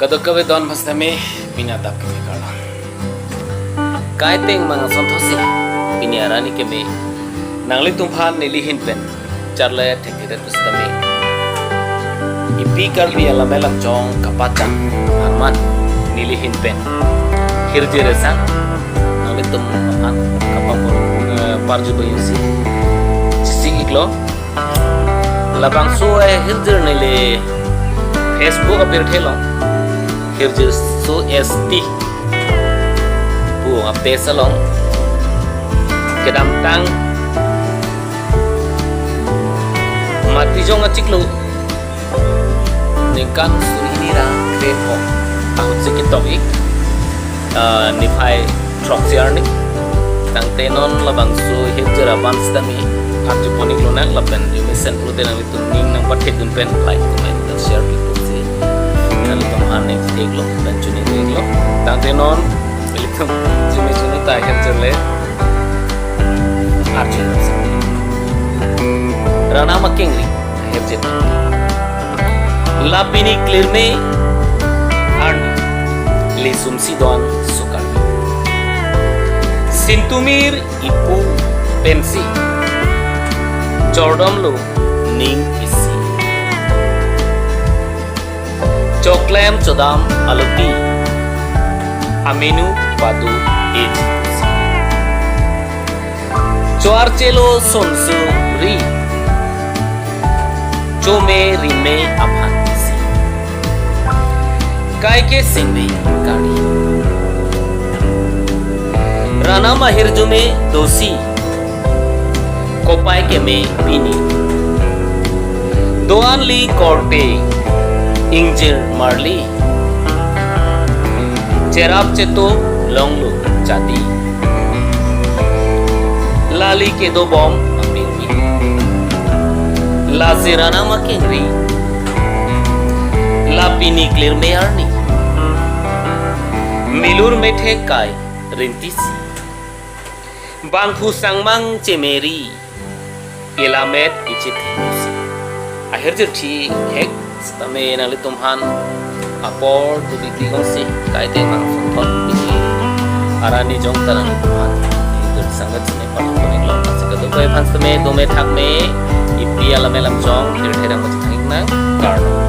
Kadokawe don masdame pinadap kami kala. Kaiteng mga sontosi piniarani kami nangli tumphan nilihin pen charle tekiret masdame. Ipi karli alamelang jong kapacang arman nilihin pen hirjiresan nangli tumphan kapapur parju bayusi sising iklo labang soe hirjir nile Facebook update hello. Hirjir so ST bu update salong kedam tang mati jong aciklu ningkan suri ra kren ho out sikit topik ni phai troxy arni tang tenon labang su hirjir aban stami arju ponik lunang laban yumisan uden ang itu ning nang pathit dun pen like comment dan share gitu sih lalu kemana eglo dan cuni eglo tang tenon itu cumi tak hirjir le arju rana makengri hirjir lapini clear me arni le sumsi don sukar sintumir ipu pensi Jordan lo ning isi Choklem chodam aluti aminu padu ej Choarchelo sonsu ri Chome rime aphan isi Kai ke singbi kari Rana mahirjume dosi Kopai ke me pini Doan li korte Ingjir marli Cerap ceto longlo jadi Lali ke do bom amini La zirana makengri La pini clear me arni Milur me thekai rintisi Bangku sangmang cemeri Ilamet icit husi akhir jerti hek stame nali tumhan apor tu bikli gongsi kaite mang sontot bikli arani jong tarang tumhan itu sangat sini paling paling long masih ketuk kue pan stame dome thak me ipi alamelam jong tirthera macam thangik na karno